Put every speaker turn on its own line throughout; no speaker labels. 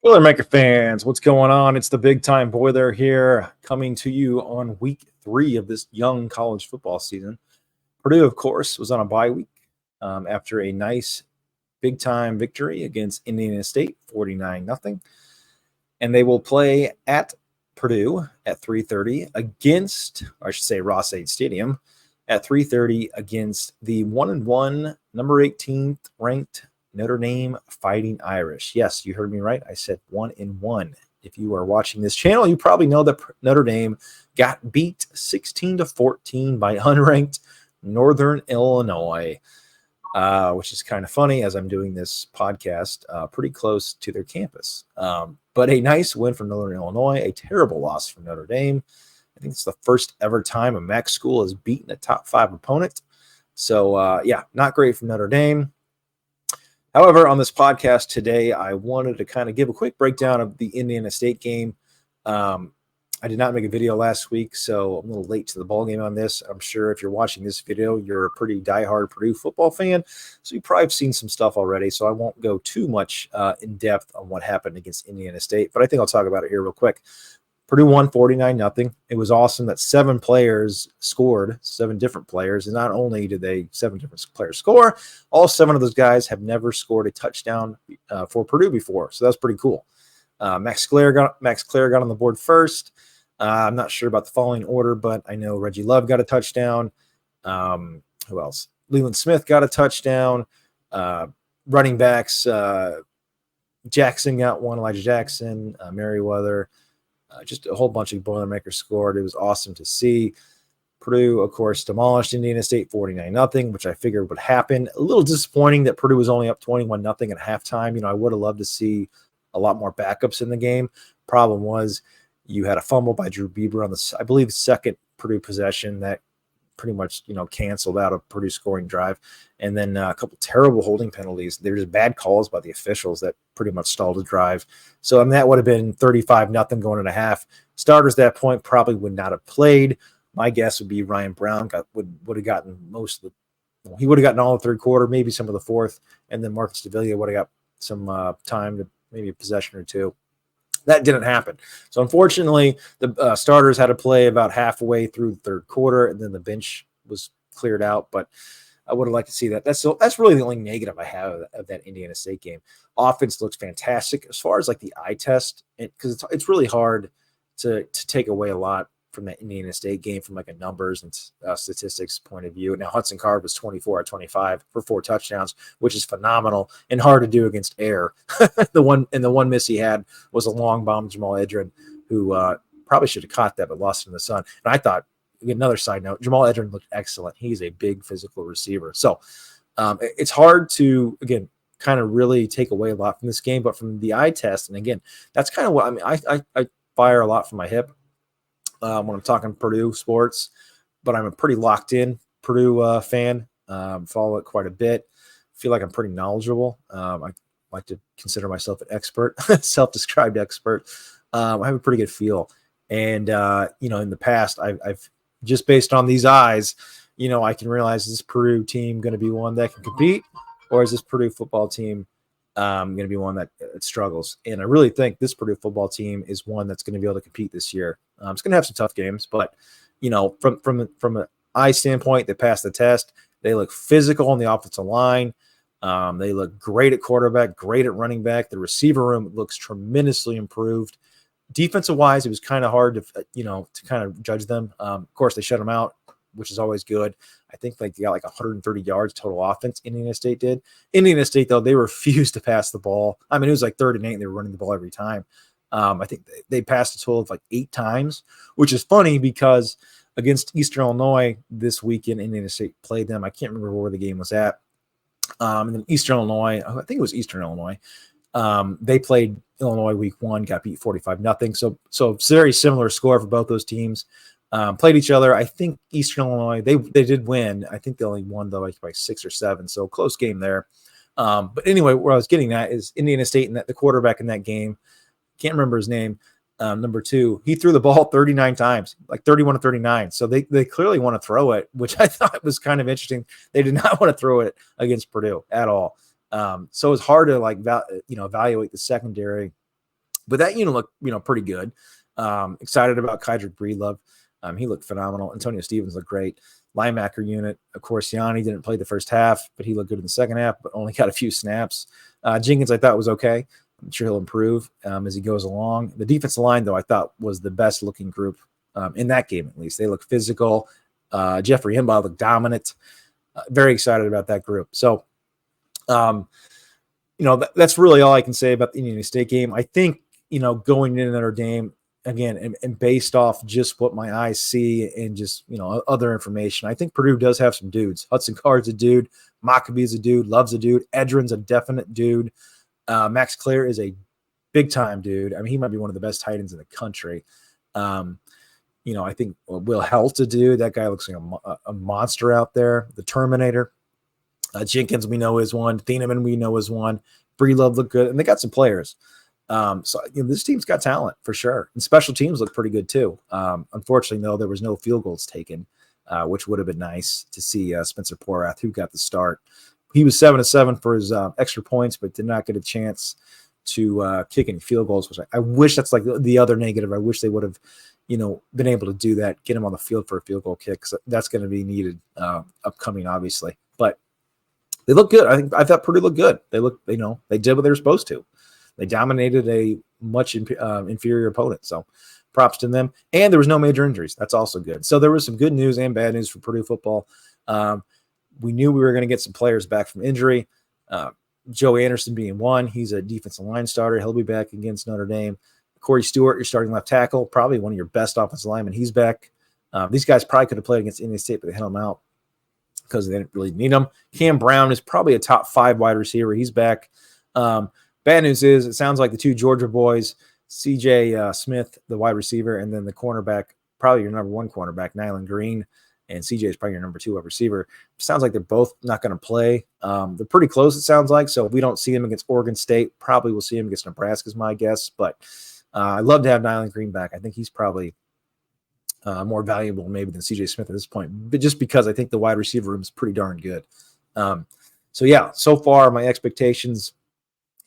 Boilermaker fans, what's going on? It's the big time Boiler here, coming to you on week 3 of this young college football season. Purdue, of course, was on a bye week after a nice big time victory against Indiana State, 49-0. And they will play at Purdue at 3:30 against, or I should say, Ross-Ade Stadium at 3:30 against the 1-1, number 18th ranked Notre Dame Fighting Irish. Yes, you heard me right. I said 1-1. If you are watching this channel, you probably know that Notre Dame got beat 16-14 by unranked Northern Illinois, which is kind of funny as I'm doing this podcast pretty close to their campus. But a nice win for Northern Illinois, a terrible loss for Notre Dame. I think it's the first ever time a MAC school has beaten a top 5 opponent. So, not great for Notre Dame. However, on this podcast today, I wanted to kind of give a quick breakdown of the Indiana State game. I did not make a video last week, so I'm a little late to the ball game on this. I'm sure if you're watching this video, you're a pretty diehard Purdue football fan, so you probably have seen some stuff already, so I won't go too much in depth on what happened against Indiana State, but I think I'll talk about it here real quick. Purdue won 49-0. It was awesome that 7 players scored, 7 different players. And not only did 7 different players score, all 7 of those guys have never scored a touchdown for Purdue before. So that's pretty cool. Max Clare got on the board first. I'm not sure about the following order, but I know Reggie Love got a touchdown. Who else? Leland Smith got a touchdown. Running backs, Jackson got one, Elijah Jackson, Merriweather. Just a whole bunch of Boilermakers scored. It was awesome to see. Purdue, of course, demolished Indiana State 49-0, which I figured would happen. A little disappointing that Purdue was only up 21-0 at halftime. I would have loved to see a lot more backups in the game. Problem was you had a fumble by Drew Bieber on the, I believe, second Purdue possession that pretty much, canceled out a Purdue scoring drive. And then a couple terrible holding penalties. They were just bad calls by the officials that pretty much stalled the drive. So, that would have been 35-0 going into half. Starters at that point probably would not have played. My guess would be Ryan Brown would have gotten most of the, he would have gotten all the third quarter, maybe some of the fourth. And then Marcus Davila would have got some time to maybe a possession or two. That didn't happen. So, unfortunately, the starters had to play about halfway through the third quarter, and then the bench was cleared out. But I would have liked to see that. That's really the only negative I have of that Indiana State game. Offense looks fantastic as far as like the eye test, because it's really hard to take away a lot from that Indiana State game from like a numbers and statistics point of view. Now, Hudson Card was 24 out of 25 for 4 touchdowns, which is phenomenal and hard to do against air. The one miss he had was a long bomb to Jamal Edrin, who probably should have caught that but lost it in the sun. And I thought, another side note, Jamal Edrin looked excellent. He's a big physical receiver. So it's hard to, again, kind of really take away a lot from this game, but from the eye test, and again, that's kind of what I fire a lot from my hip when I'm talking Purdue sports, but I'm a pretty locked in Purdue fan. Follow it quite a bit. Feel like I'm pretty knowledgeable. I like to consider myself an expert, self-described expert. I have a pretty good feel. And, in the past, I've just based on these eyes, I can realize, is this Purdue team going to be one that can compete, or is this Purdue football team going to be one that struggles? And I really think this Purdue football team is one that's going to be able to compete this year. It's going to have some tough games, but from an eye standpoint, they passed the test. They look physical on the offensive line. They look great at quarterback, great at running back. The receiver room looks tremendously improved. Defensive wise, it was kind of hard to kind of judge them. Of course, they shut them out, which is always good. I think they got like 130 yards total offense. Indiana State did. Indiana State, though, they refused to pass the ball. I mean, it was like 3rd and 8, and they were running the ball every time. I think they passed a total of like 8 times, which is funny because against Eastern Illinois this weekend, Indiana State played them. I can't remember where the game was at. And then Eastern Illinois, I think it was Eastern Illinois. They played Illinois week 1, got beat 45-0. So very similar score for both those teams. Played each other. I think Eastern Illinois, they did win. I think they only won though like by 6 or 7. So close game there. But anyway, where I was getting at is Indiana State and the quarterback in that game, can't remember his name, number 2, he threw the ball 39 times, like 31 to 39. So they clearly want to throw it, which I thought was kind of interesting. They did not want to throw it against Purdue at all. So it's hard to evaluate the secondary But that unit looked, pretty good. Excited about Kydrick Breedlove. He looked phenomenal. Antonio Stevens looked great. Linebacker unit, of course, Yanni didn't play the first half, but he looked good in the second half, but only got a few snaps. Jenkins, I thought, was okay. I'm sure he'll improve as he goes along. The defensive line, though, I thought was the best-looking group in that game, at least. They look physical. Jeffrey Himbaugh looked dominant. Very excited about that group. So, that's really all I can say about the Indiana State game. I think, going into Notre Dame, again, and based off just what my eyes see and just, other information, I think Purdue does have some dudes. Hudson Card's a dude. Maccabee's a dude. Love's a dude. Edrin's a definite dude. Max Clare is a big-time dude. I mean, he might be one of the best tight ends in the country. I think Will Helt's a dude. That guy looks like a monster out there. The Terminator. Jenkins, we know, is one. Thieneman, we know, is one. Breedlove looked good. And they got some players. This team's got talent for sure. And special teams look pretty good too. Unfortunately, though, there was no field goals taken, which would have been nice to see Spencer Porath, who got the start. He was 7-7 for his extra points, but did not get a chance to kick any field goals, which I wish that's like the other negative. I wish they would have, been able to do that, get him on the field for a field goal kick. So that's going to be needed upcoming, obviously. But they look good. I thought Purdue looked good. They did what they were supposed to. They dominated a much inferior opponent. So props to them. And there was no major injuries. That's also good. So there was some good news and bad news for Purdue football. We knew we were going to get some players back from injury. Joe Anderson being one. He's a defensive line starter. He'll be back against Notre Dame. Corey Stewart, your starting left tackle, probably one of your best offensive linemen. He's back. These guys probably could have played against Indiana State, but they held them out because they didn't really need them. Cam Brown is probably a top 5 wide receiver. He's back. Bad news is it sounds like the 2 Georgia boys, CJ Smith, the wide receiver, and then the cornerback, probably your number 1 cornerback, Nyland Green, and CJ is probably your number 2 wide receiver. Sounds like they're both not going to play. They're pretty close, it sounds like. So if we don't see them against Oregon State, probably we'll see them against Nebraska is my guess. But I'd love to have Nyland Green back. I think he's probably more valuable maybe than CJ Smith at this point, but just because I think the wide receiver room is pretty darn good. So far my expectations,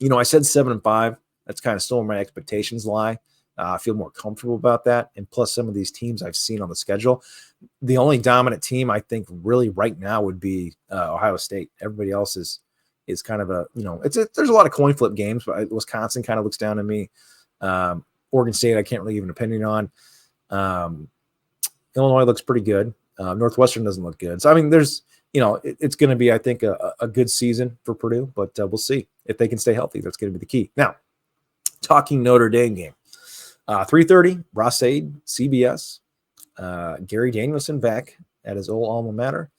I said 7-5. That's kind of still where my expectations lie. I feel more comfortable about that. And plus some of these teams I've seen on the schedule, the only dominant team I think really right now would be Ohio State. Everybody else is kind of there's a lot of coin flip games, but Wisconsin kind of looks down to me. Oregon State, I can't really give an opinion on. Illinois looks pretty good. Northwestern doesn't look good. So, I mean, there's, it's going to be, I think, a good season for Purdue, but we'll see if they can stay healthy. That's going to be the key. Now, talking Notre Dame game, 3:30, Ross-Ade, CBS. Gary Danielson back at his old alma mater.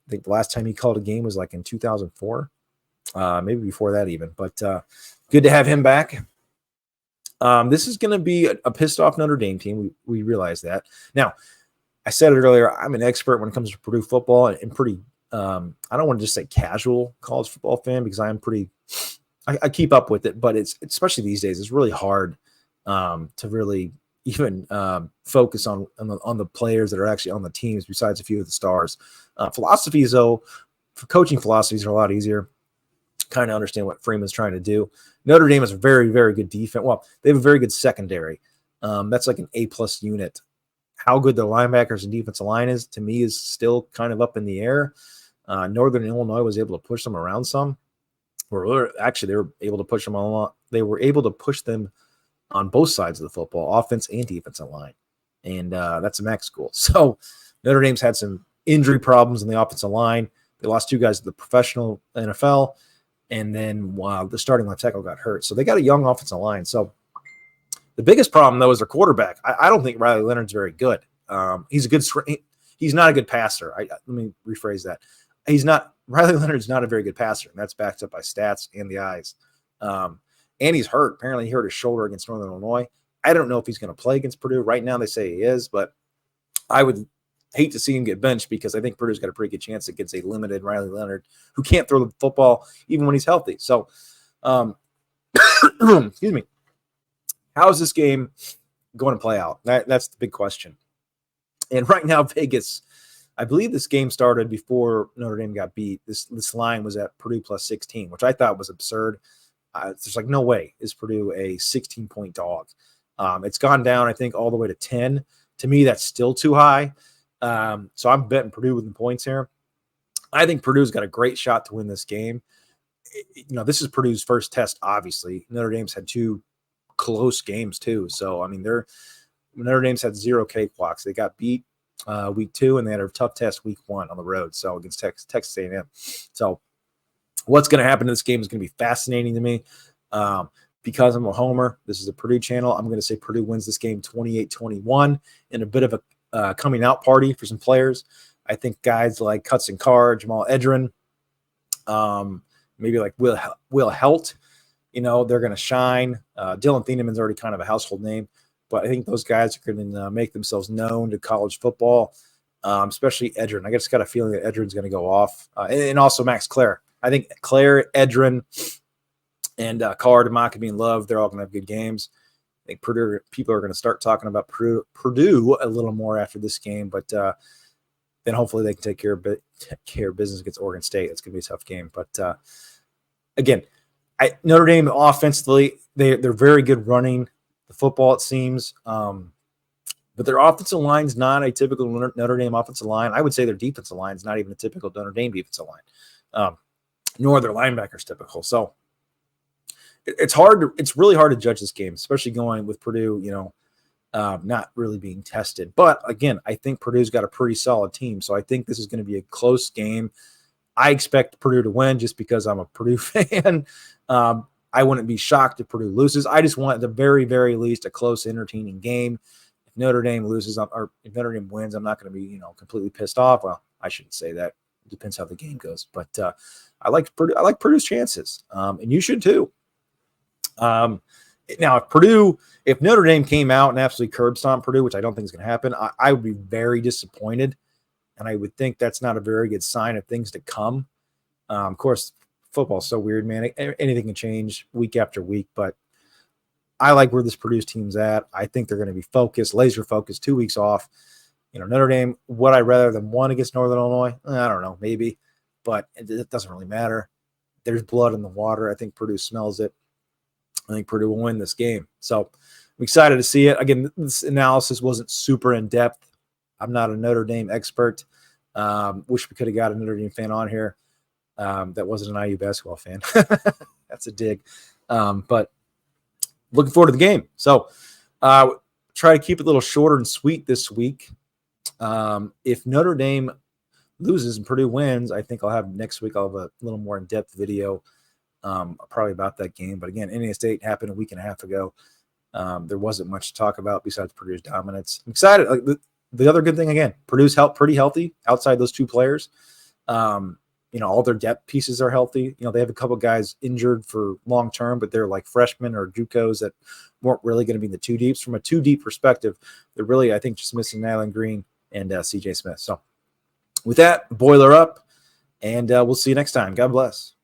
I think the last time he called a game was like in 2004, maybe before that even. But good to have him back. This is going to be a pissed off Notre Dame team. We realize that. Now, I said it earlier, I'm an expert when it comes to Purdue football and pretty, I don't want to just say casual college football fan because I'm pretty, I keep up with it, but it's especially these days, it's really hard to really even focus on the players that are actually on the teams besides a few of the stars. Philosophies, though, for coaching philosophies are a lot easier. Kind of understand what Freeman's trying to do. Notre Dame is a very, very good defense. Well, they have a very good secondary. That's like an A-plus unit. How good their linebackers and defensive line is, to me, is still kind of up in the air. Northern Illinois was able to push them around some. Actually, they were able to push them a lot. They were able to push them on both sides of the football, offense and defensive line. And that's a MAC school. So Notre Dame's had some injury problems in the offensive line. They lost 2 guys to the professional NFL. And then the starting left tackle got hurt. So they got a young offensive line. So the biggest problem, though, is their quarterback. I don't think Riley Leonard's very good. He's not a good passer. Let me rephrase that. Riley Leonard's not a very good passer, and that's backed up by stats and the eyes. And he's hurt. Apparently he hurt his shoulder against Northern Illinois. I don't know if he's going to play against Purdue. Right now they say he is, but I would hate to see him get benched because I think Purdue's got a pretty good chance against a limited Riley Leonard who can't throw the football even when he's healthy. So, excuse me. How is this game going to play out? That's the big question. And right now, Vegas, I believe this game started before Notre Dame got beat. This line was at Purdue plus 16, which I thought was absurd. There's like no way is Purdue a 16-point dog. It's gone down, I think, all the way to 10. To me, that's still too high. So I'm betting Purdue with the points here. I think Purdue's got a great shot to win this game. This is Purdue's first test, obviously. Notre Dame's had 2 close games, too. So, I mean, Notre Dame's had 0 cakewalks. They got beat week 2, and they had a tough test week 1 on the road, so against Texas A&M. So what's going to happen in this game is going to be fascinating to me. Because I'm a homer, this is a Purdue channel, I'm going to say Purdue wins this game 28-21 in a bit of a coming out party for some players. I think guys like Cutson Carr, Jamal Edrin, maybe like Will Helt, they're going to shine. Dylan Thieneman's already kind of a household name, but I think those guys are going to make themselves known to college football, especially Edrin. I just got a feeling that Edrin's going to go off. And also Max Clare. I think Clare, Edrin, and Carr, Democracy, and Love, they're all going to have good games. I think Purdue people are going to start talking about Purdue a little more after this game, but then hopefully they can take care of business against Oregon State. It's going to be a tough game. But again, Notre Dame offensively, they're very good running the football, it seems. But their offensive line is not a typical Notre Dame offensive line. I would say their defensive line is not even a typical Notre Dame defensive line, nor their linebackers typical. So it's really hard to judge this game, especially going with Purdue, not really being tested. But again, I think Purdue's got a pretty solid team. So I think this is going to be a close game. I expect Purdue to win just because I'm a Purdue fan. I wouldn't be shocked if Purdue loses. I just want at the very, very least a close, entertaining game. If Notre Dame loses or if Notre Dame wins, I'm not going to be, completely pissed off. Well, I shouldn't say that. It depends how the game goes. But I like Purdue's chances, and you should too. Now, if Notre Dame came out and absolutely curb stomped Purdue, which I don't think is going to happen, I would be very disappointed. And I would think that's not a very good sign of things to come. Of course, football's so weird, man. Anything can change week after week, but I like where this Purdue team's at. I think they're going to be focused, laser focused, 2 weeks off. Notre Dame, would I rather than won against Northern Illinois? I don't know, maybe, but it doesn't really matter. There's blood in the water. I think Purdue smells it. I think Purdue will win this game. So I'm excited to see it. Again, this analysis wasn't super in-depth. I'm not a Notre Dame expert. Wish we could have got a Notre Dame fan on here that wasn't an IU basketball fan. That's a dig. But looking forward to the game. So try to keep it a little shorter and sweet this week. If Notre Dame loses and Purdue wins, I think next week I'll have a little more in-depth video probably about that game. But again, Indiana State happened a week and a half ago. There wasn't much to talk about besides Purdue's dominance. I'm excited. Like the other good thing, again, Purdue's pretty healthy outside those 2 players. All their depth pieces are healthy. They have a couple guys injured for long term, but they're like freshmen or JUCOs that weren't really going to be in the 2 deeps. From a 2 deep perspective, they're really, I think, just missing Nyland Green and CJ Smith. So with that, boiler up, and we'll see you next time. God bless.